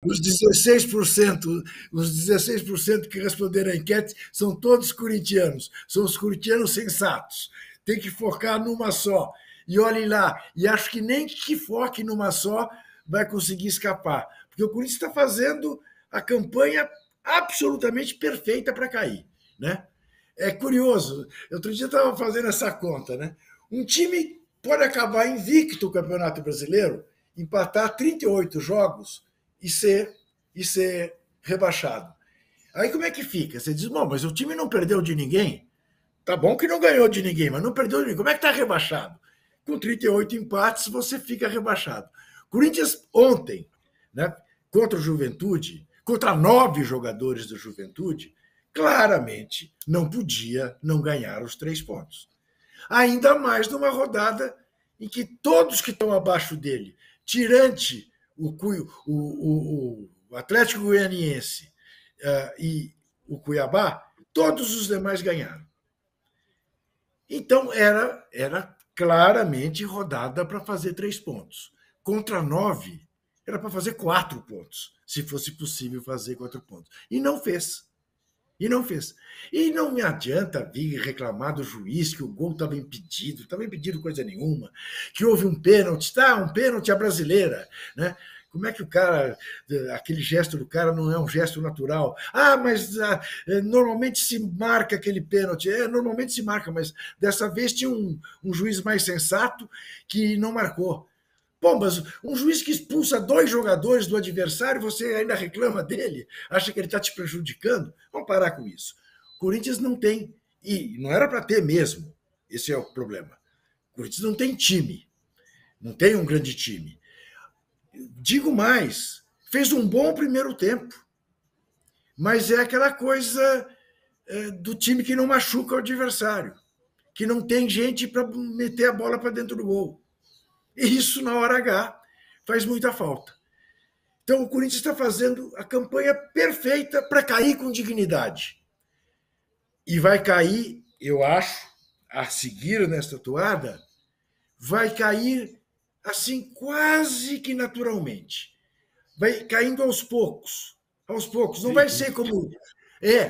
Os 16%, os 16% que responderam à enquete são todos corintianos, são os corintianos sensatos. Tem que focar numa só. E olhem lá, e acho que nem que foque numa só vai conseguir escapar, porque o Corinthians está fazendo a campanha absolutamente perfeita para cair, né? É curioso, outro dia eu estava fazendo essa conta, né? Um time pode acabar invicto o Campeonato Brasileiro, empatar 38 jogos e ser rebaixado. Aí como é que fica? Você diz, bom, mas o time não perdeu de ninguém. Tá bom que não ganhou de ninguém, mas não perdeu de ninguém. Como é que está rebaixado? Com 38 empates, você fica rebaixado. Corinthians ontem, né, contra o Juventude, contra 9 jogadores do Juventude, claramente não podia não ganhar os 3 pontos. Ainda mais numa rodada em que todos que estão abaixo dele, tirante o Atlético Goianiense e o Cuiabá, todos os demais ganharam. Então, era claramente rodada para fazer 3 pontos. Contra 9, era para fazer 4 pontos, se fosse possível fazer 4 pontos. E não fez. E não fez. E não me adianta vir reclamar do juiz que o gol estava impedido coisa nenhuma, que houve um pênalti, um pênalti à brasileira, né? Como é que o cara, aquele gesto do cara não é um gesto natural? Mas normalmente se marca aquele pênalti. Normalmente se marca, mas dessa vez tinha um juiz mais sensato que não marcou. Bom, mas um juiz que expulsa 2 jogadores do adversário, você ainda reclama dele? Acha que ele está te prejudicando? Vamos parar com isso. O Corinthians não tem, e não era para ter mesmo, esse é o problema. O Corinthians não tem time, não tem um grande time. Digo mais, fez um bom primeiro tempo, mas é aquela coisa do time que não machuca o adversário, que não tem gente para meter a bola para dentro do gol. E isso, na hora H, faz muita falta. Então, o Corinthians está fazendo a campanha perfeita para cair com dignidade. E vai cair, eu acho, a seguir nesta toada, vai cair assim quase que naturalmente. Vai caindo aos poucos. Aos poucos. Não vai ser como.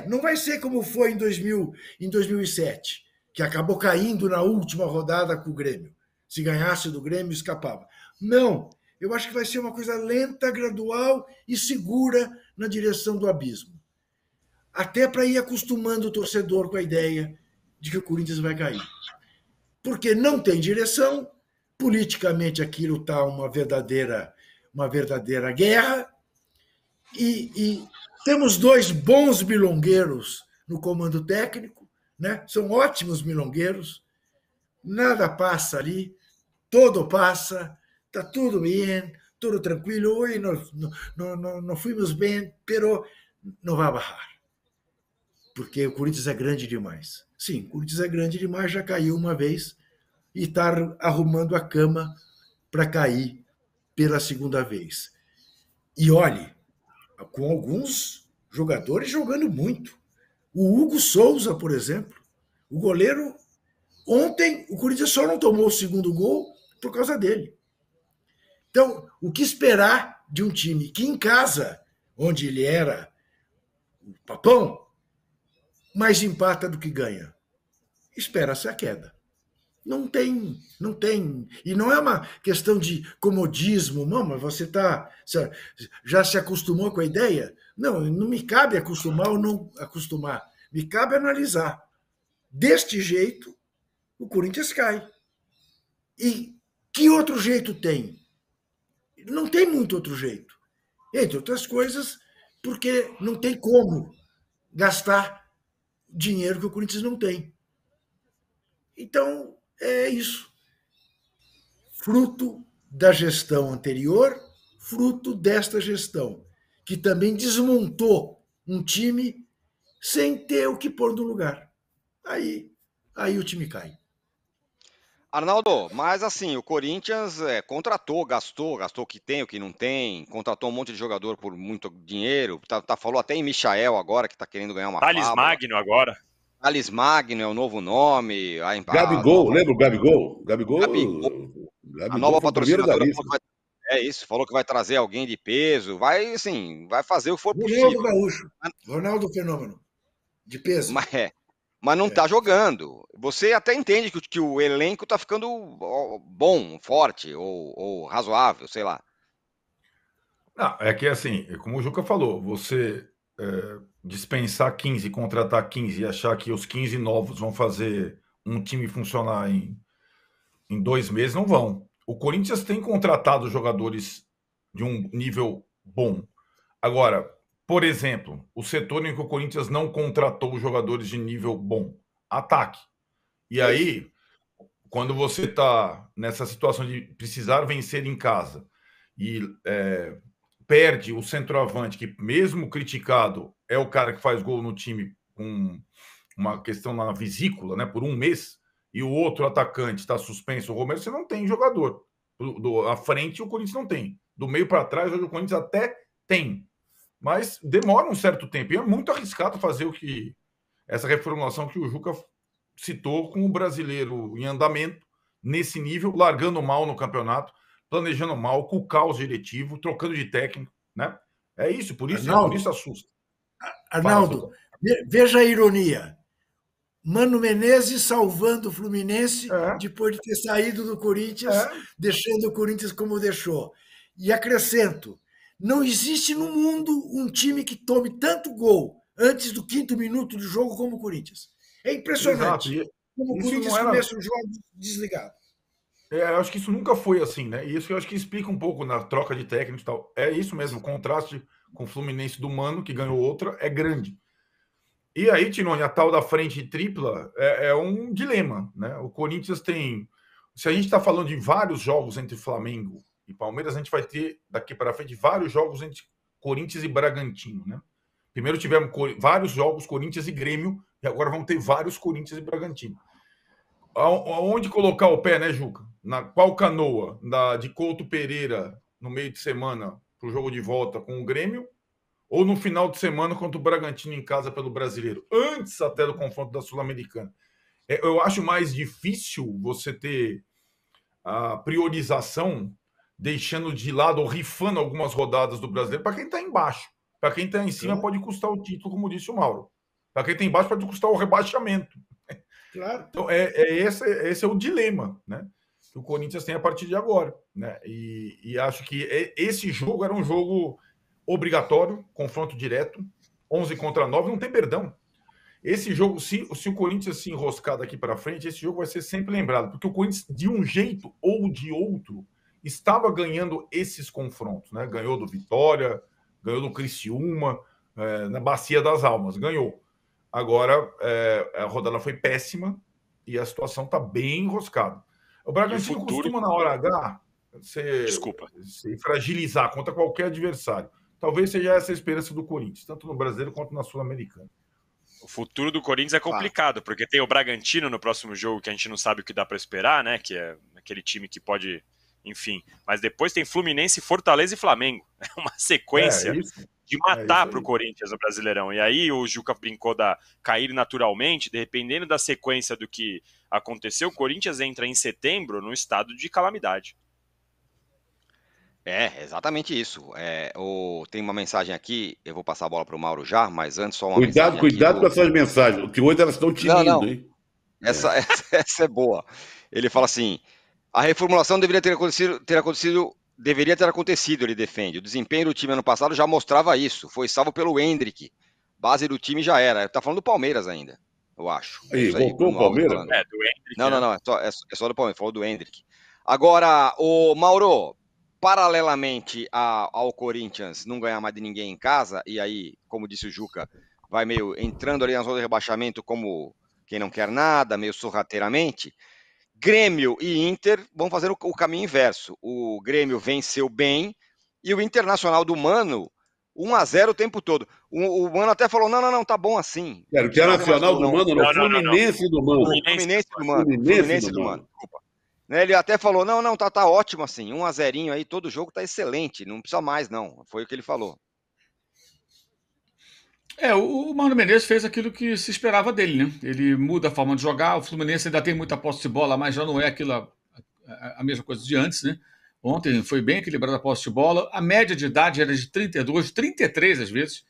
Não vai ser como foi em 2007, que acabou caindo na última rodada com o Grêmio. Se ganhasse do Grêmio, escapava. Não, eu acho que vai ser uma coisa lenta, gradual e segura na direção do abismo. Até para ir acostumando o torcedor com a ideia de que o Corinthians vai cair. Porque não tem direção, politicamente aquilo está uma verdadeira guerra, e temos 2 bons milongueiros no comando técnico, né? São ótimos milongueiros, nada passa ali, todo passa, está tudo bem, tudo tranquilo, hoje não fomos bem, pero não vai barrar. Porque o Corinthians é grande demais. Sim, o Corinthians é grande demais, já caiu uma vez e está arrumando a cama para cair pela segunda vez. E olhe, com alguns jogadores jogando muito. O Hugo Souza, por exemplo, o goleiro, ontem o Corinthians só não tomou o segundo gol por causa dele. Então, o que esperar de um time que em casa, onde ele era o papão, mais empata do que ganha? Espera-se a queda. Não tem. E não é uma questão de comodismo, não, mas você já se acostumou com a ideia? Não me cabe acostumar ou não acostumar. Me cabe analisar. Deste jeito, o Corinthians cai. E que outro jeito tem? Não tem muito outro jeito. Entre outras coisas, porque não tem como gastar dinheiro que o Corinthians não tem. Então, é isso. Fruto da gestão anterior, fruto desta gestão, que também desmontou um time sem ter o que pôr no lugar. Aí o time cai. Arnaldo, mas assim, o Corinthians contratou, gastou o que tem, o que não tem, contratou um monte de jogador por muito dinheiro, falou até em Michael agora, que está querendo ganhar uma Thales Magno agora. Thales Magno é o novo nome. Gabigol, lembra o Gabigol? A nova patrocinadora É isso, falou que vai trazer alguém de peso, vai, assim, vai fazer o que for Ronaldo possível. Gaúcho. Ronaldo Fenômeno. De peso. Mas não tá jogando. Você até entende que o elenco tá ficando bom, forte ou razoável, sei lá. Não, é que assim, como o Juca falou, você dispensar 15, contratar 15 e achar que os 15 novos vão fazer um time funcionar em 2 meses, não vão. O Corinthians tem contratado jogadores de um nível bom. Agora, por exemplo, o setor em que o Corinthians não contratou jogadores de nível bom, ataque. E aí, quando você está nessa situação de precisar vencer em casa e perde o centroavante, que mesmo criticado, é o cara que faz gol no time com uma questão na vesícula, né, por 1 mês, e o outro atacante está suspenso, o Romero, você não tem jogador. À frente, o Corinthians não tem. Do meio para trás, hoje o Corinthians até tem. Mas demora um certo tempo. E é muito arriscado fazer essa reformulação que o Juca citou com o brasileiro em andamento, nesse nível, largando mal no campeonato, planejando mal, com o caos diretivo, trocando de técnico, né? É isso, por isso assusta. Arnaldo, veja a ironia. Mano Menezes salvando o Fluminense depois de ter saído do Corinthians, deixando o Corinthians como deixou. E acrescento, não existe no mundo um time que tome tanto gol antes do 5º minuto do jogo como o Corinthians. É impressionante. Como o Corinthians começa o jogo desligado. Eu acho que isso nunca foi assim, né? E isso eu acho que explica um pouco na troca de técnicos e tal. É isso mesmo, o contraste com o Fluminense do Mano, que ganhou outra, é grande. E aí, Tironi, a tal da frente tripla é um dilema, né? O Corinthians tem... Se a gente está falando de vários jogos entre Flamengo e Palmeiras, a gente vai ter, daqui para frente, vários jogos entre Corinthians e Bragantino, né? Primeiro tivemos vários jogos Corinthians e Grêmio, e agora vão ter vários Corinthians e Bragantino. Aonde colocar o pé, né, Juca? Na qual canoa? De Couto Pereira, no meio de semana, para o jogo de volta com o Grêmio, ou no final de semana contra o Bragantino em casa pelo Brasileiro, antes até do confronto da Sul-Americana. Eu acho mais difícil você ter a priorização deixando de lado ou rifando algumas rodadas do Brasileiro para quem está embaixo. Para quem está em cima pode custar o título, como disse o Mauro. Para quem está embaixo pode custar o rebaixamento. Claro. Então, esse é o dilema, né, que o Corinthians tem a partir de agora, né? E acho que esse jogo era um jogo obrigatório, confronto direto, 11 contra 9, não tem perdão. Esse jogo, se o Corinthians se enroscar daqui para frente, esse jogo vai ser sempre lembrado, porque o Corinthians, de um jeito ou de outro, estava ganhando esses confrontos, né? Ganhou do Vitória, ganhou do Criciúma, na Bacia das Almas, ganhou. Agora, a rodada foi péssima e a situação está bem enroscada. O Bragantino costuma, na hora H, se fragilizar contra qualquer adversário. Talvez seja essa a esperança do Corinthians, tanto no Brasileiro quanto na Sul-Americana. O futuro do Corinthians é complicado, porque tem o Bragantino no próximo jogo, que a gente não sabe o que dá para esperar, né? Que é aquele time que pode, enfim. Mas depois tem Fluminense, Fortaleza e Flamengo. É uma sequência de matar para o Corinthians no Brasileirão. E aí o Juca brincou da cair naturalmente, dependendo da sequência do que aconteceu, o Corinthians entra em setembro num estado de calamidade. Exatamente isso. Tem uma mensagem aqui, eu vou passar a bola para o Mauro já, mas antes só uma Cuidado mensagem com essas mensagens, que hoje elas estão tinindo, hein? Essa é boa. Ele fala assim, a reformulação deveria ter acontecido, ele defende. O desempenho do time ano passado já mostrava isso, foi salvo pelo Hendrick. Base do time já era. Tá falando do Palmeiras ainda, eu acho. Aí, voltou o Palmeiras? Do Hendrick. Não, é só do Palmeiras, falou do Hendrick. Agora, o Mauro, paralelamente ao Corinthians não ganhar mais de ninguém em casa, e aí, como disse o Juca, vai meio entrando ali na zona de rebaixamento como quem não quer nada, meio sorrateiramente, Grêmio e Inter vão fazer o caminho inverso. O Grêmio venceu bem e o Internacional do Mano 1-0 o tempo todo. O Mano até falou, não, tá bom assim. O Internacional do Mano, não, Fluminense do Mano. Fluminense do Mano, desculpa. Ele até falou, não, tá ótimo assim, 1-0 aí, todo jogo tá excelente, não precisa mais não, foi o que ele falou. O Mano Menezes fez aquilo que se esperava dele, né? Ele muda a forma de jogar, o Fluminense ainda tem muita posse de bola, mas já não é aquilo a mesma coisa de antes, né? Ontem foi bem equilibrada a posse de bola. A média de idade era de 32, 33 às vezes.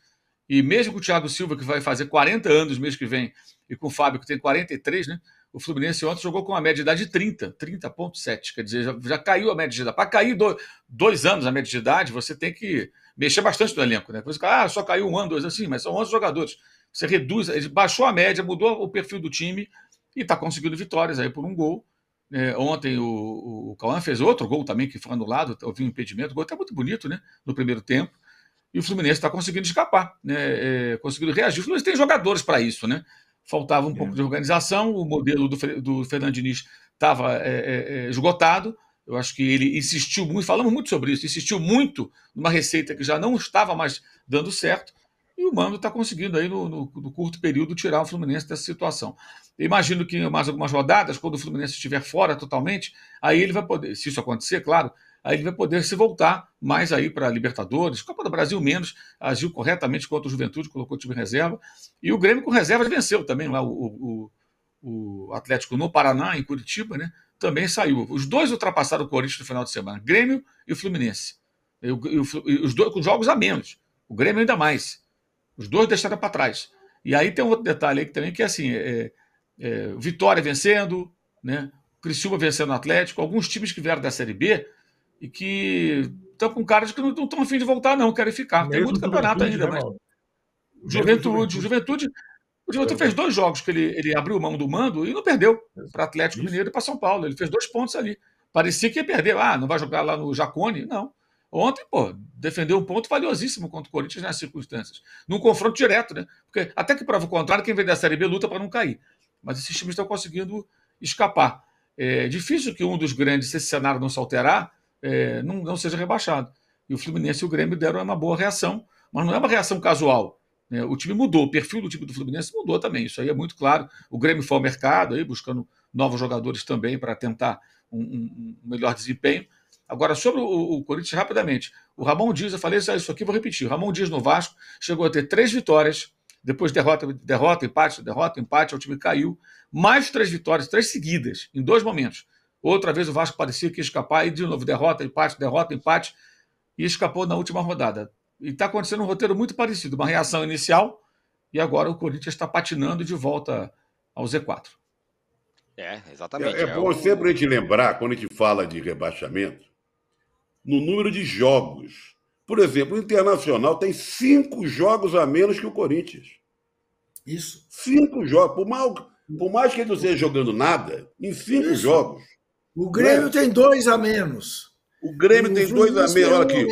E mesmo com o Thiago Silva, que vai fazer 40 anos mês que vem, e com o Fábio, que tem 43, né? O Fluminense ontem jogou com uma média de idade de 30,7. Quer dizer, já caiu a média de idade. Para cair 2 anos a média de idade, você tem que mexer bastante no elenco, né? Você, só caiu 1 ano, 2 anos, assim, mas são 11 jogadores. Você reduz, ele baixou a média, mudou o perfil do time e está conseguindo vitórias aí por 1 gol. Ontem o Cauã fez outro gol também, que foi anulado, houve um impedimento, o gol até muito bonito, né? No primeiro tempo. E o Fluminense está conseguindo escapar, né? Conseguindo reagir. O Fluminense tem jogadores para isso, né? Faltava um pouco de organização, o modelo do Fernando Diniz estava esgotado. Eu acho que ele insistiu muito, falamos muito sobre isso, insistiu muito numa receita que já não estava mais dando certo, e o Mano está conseguindo aí no curto período tirar o Fluminense dessa situação. Eu imagino que em mais algumas rodadas, quando o Fluminense estiver fora totalmente, aí ele vai poder, se isso acontecer, claro, aí ele vai poder se voltar mais aí para a Libertadores, Copa do Brasil menos, agiu corretamente contra o Juventude, colocou o time em reserva, e o Grêmio com reservas venceu também lá o Atlético no Paraná, em Curitiba, né? Também saiu. Os dois ultrapassaram o Corinthians no final de semana, Grêmio e o Fluminense. E os dois com jogos a menos, o Grêmio ainda mais. Os dois deixaram para trás. E aí tem um outro detalhe aí que também, que é assim, Vitória vencendo, né? Criciúma vencendo o Atlético, alguns times que vieram da Série B e que estão com cara de que não estão a fim de voltar, não, querem ficar. Tem muito campeonato ainda, mas. Juventude o Juventude fez 2 jogos que ele abriu mão do mando e não perdeu para Atlético Mineiro e para São Paulo. Ele fez 2 pontos ali. Parecia que ia perder. Não vai jogar lá no Jacone? Não. Ontem, defendeu um ponto valiosíssimo contra o Corinthians nas circunstâncias. Num confronto direto, né? Porque até que prova o contrário, quem vem da Série B luta para não cair. Mas esses times estão conseguindo escapar. É difícil que um dos grandes, se esse cenário não se alterar, não seja rebaixado. E o Fluminense e o Grêmio deram uma boa reação, mas não é uma reação casual. O time mudou, o perfil do time do Fluminense mudou também, isso aí é muito claro. O Grêmio foi ao mercado, aí, buscando novos jogadores também para tentar um melhor desempenho. Agora, sobre o Corinthians, rapidamente, o Ramon Dias, eu falei isso aqui, vou repetir, o Ramon Dias no Vasco chegou a ter 3 vitórias, depois derrota, empate, o time caiu, mais 3 vitórias, 3 seguidas, em 2 momentos. Outra vez o Vasco parecia que ia escapar, e de novo, derrota, empate, e escapou na última rodada. E está acontecendo um roteiro muito parecido, uma reação inicial, e agora o Corinthians está patinando de volta ao Z4. Exatamente. É bom sempre a gente lembrar, quando a gente fala de rebaixamento, no número de jogos. Por exemplo, o Internacional tem 5 jogos a menos que o Corinthians. Isso. 5 jogos. Por mais que ele não esteja jogando nada, em 5 jogos. O Grêmio tem 2 a menos. O Grêmio tem 2 a menos. Olha aqui.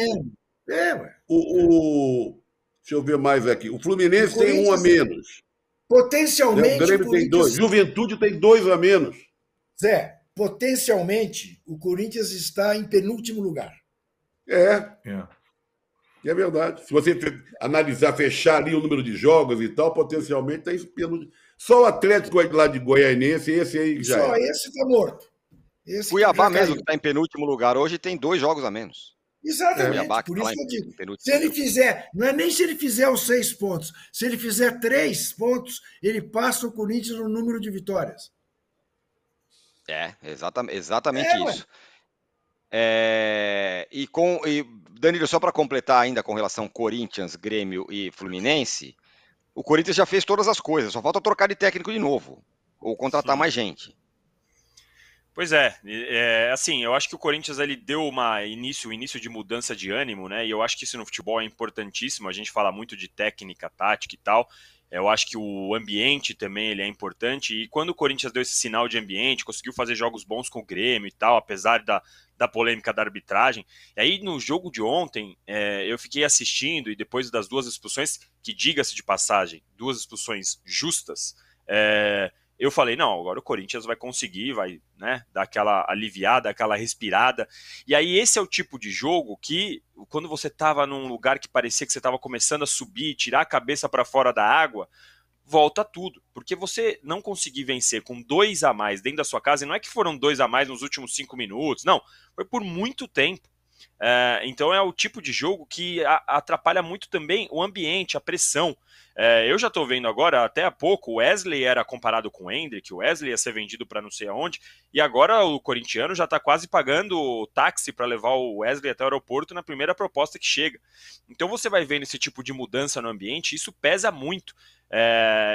Ué. Deixa eu ver mais aqui. O Fluminense tem 1 a menos. Potencialmente. O Grêmio tem 2. Juventude tem 2 a menos. Zé, potencialmente, o Corinthians está em penúltimo lugar. É verdade. Se você analisar, fechar ali o número de jogos e tal, potencialmente está em penúltimo. Só o Atlético lá de Goianiense, esse aí já Só esse está morto. Cuiabá mesmo, que está em penúltimo lugar hoje, tem 2 jogos a menos. Exatamente, por isso que eu digo. Se ele fizer, não é nem se ele fizer os 6 pontos, se ele fizer 3 pontos, ele passa o Corinthians no número de vitórias. Exatamente isso. E Danilo, só para completar ainda com relação Corinthians, Grêmio e Fluminense, o Corinthians já fez todas as coisas, só falta trocar de técnico de novo, ou contratar mais gente. Pois assim, eu acho que o Corinthians ele deu início de mudança de ânimo, né? E eu acho que isso no futebol é importantíssimo. A gente fala muito de técnica, tática e tal. Eu acho que o ambiente também ele é importante. E quando o Corinthians deu esse sinal de ambiente, conseguiu fazer jogos bons com o Grêmio e tal, apesar da polêmica da arbitragem. E aí no jogo de ontem, eu fiquei assistindo e depois das 2 expulsões, que diga-se de passagem, 2 expulsões justas, eu falei, não, agora o Corinthians vai conseguir, vai, né, dar aquela aliviada, aquela respirada. E aí esse é o tipo de jogo que, quando você estava num lugar que parecia que você estava começando a subir, tirar a cabeça para fora da água, volta tudo. Porque você não conseguir vencer com 2 a mais dentro da sua casa, e não é que foram 2 a mais nos últimos 5 minutos, não, foi por muito tempo. Então é o tipo de jogo que atrapalha muito também o ambiente, a pressão. Eu já estou vendo agora, até há pouco, o Wesley era comparado com o Endrick, o Wesley ia ser vendido para não sei aonde, e agora o corintiano já está quase pagando o táxi para levar o Wesley até o aeroporto na primeira proposta que chega. Então você vai vendo esse tipo de mudança no ambiente, isso pesa muito.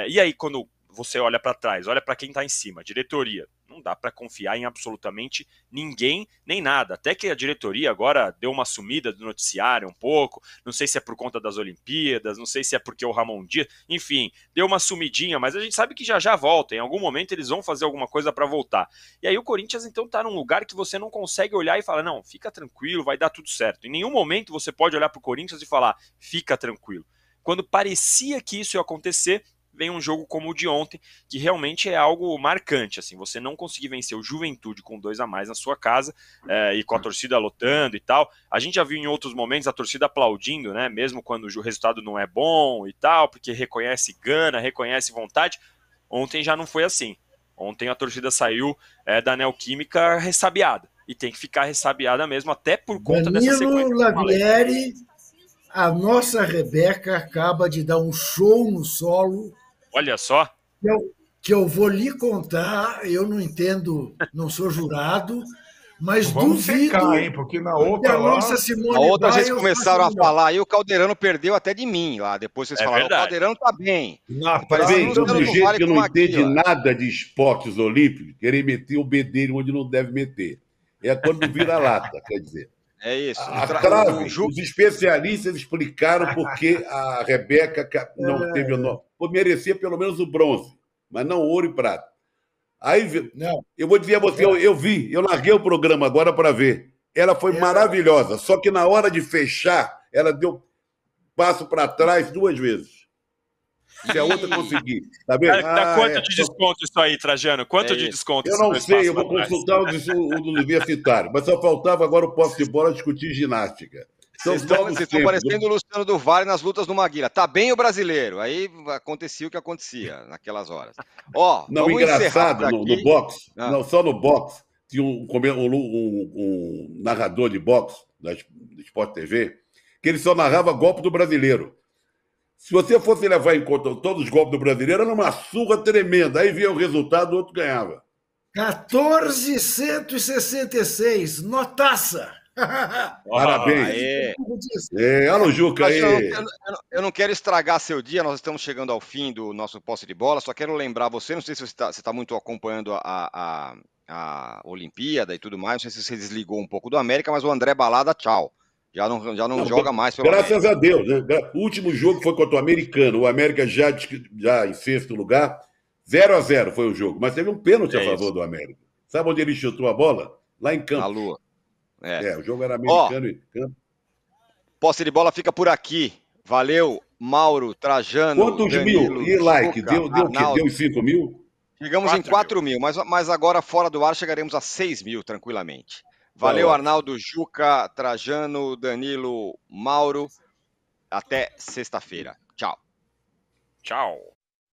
E aí quando você olha para trás, olha para quem está em cima, diretoria, não dá para confiar em absolutamente ninguém, nem nada. Até que a diretoria agora deu uma sumida do noticiário um pouco, não sei se é por conta das Olimpíadas, não sei se é porque o Ramon Dias, enfim, deu uma sumidinha, mas a gente sabe que já volta, em algum momento eles vão fazer alguma coisa para voltar. E aí o Corinthians então tá num lugar que você não consegue olhar e falar, não, fica tranquilo, vai dar tudo certo. Em nenhum momento você pode olhar pro Corinthians e falar, fica tranquilo. Quando parecia que isso ia acontecer, vem um jogo como o de ontem, que realmente é algo marcante, assim, você não conseguir vencer o Juventude com 2 a mais na sua casa, e com a torcida lotando e tal. A gente já viu em outros momentos a torcida aplaudindo, né, mesmo quando o resultado não é bom e tal, porque reconhece gana, reconhece vontade. Ontem já não foi assim. Ontem a torcida saiu da Neoquímica ressabiada, e tem que ficar ressabiada mesmo, até por conta dessa sequência. Danilo Lavieri, a nossa Rebeca acaba de dar um show no solo. Olha só. Que eu vou lhe contar, eu não entendo, não sou jurado, mas vamos duvido secar, hein? Porque na outra lá... A outra vocês começaram a falar e o Calderano perdeu até de mim lá. Depois vocês falaram, verdade. o Calderano tá bem. Vem do jeito que não entende nada de esportes olímpicos, querer meter o B dele onde não deve meter. É quando vira lata, quer dizer. É isso. A trave, os especialistas explicaram por que a Rebeca não teve o nome. Merecia pelo menos o bronze, mas não ouro e prata. Aí, não. Eu vou dizer a você, eu larguei o programa agora para ver. Ela foi maravilhosa, só que na hora de fechar, ela deu passo para trás 2 vezes. Se a outra conseguir. Tá vendo? Dá quanto de desconto isso aí, Trajano? Quanto de desconto? Eu não sei, eu vou consultar o do universitário. Mas só faltava agora o posse de bola discutir ginástica. Vocês estão parecendo o Luciano do Vale nas lutas do Maguila. Tá bem o brasileiro. Aí acontecia o que acontecia naquelas horas. Não, engraçado, no boxe, não, só no boxe, tinha um narrador de boxe da Sport TV, que ele só narrava golpe do brasileiro. Se você fosse levar em conta todos os golpes do brasileiro, era uma surra tremenda. Aí via o resultado, o outro ganhava. 14,166. Notaça! Parabéns. Olha o Juca aí. Eu não quero estragar seu dia, nós estamos chegando ao fim do nosso posse de bola, só quero lembrar você, não sei se você está muito acompanhando a Olimpíada e tudo mais, não sei se você desligou um pouco do América, mas o André Balada, tchau. Já não joga mais pelo Graças América. A Deus, né? O último jogo foi contra o Americano, o América já em 6º lugar, 0-0 foi o jogo, mas teve um pênalti a favor do América. Sabe onde ele chutou a bola? Lá em Campos. Na Lua. O jogo era americano e Campos. Posse de bola fica por aqui. Valeu, Mauro, Trajano. Quantos Danilo, mil? E like? Deu 5 mil? Chegamos em 4 mil, mas agora fora do ar chegaremos a 6 mil tranquilamente. Valeu, Arnaldo, Juca, Trajano, Danilo, Mauro. Até sexta-feira. Tchau. Tchau.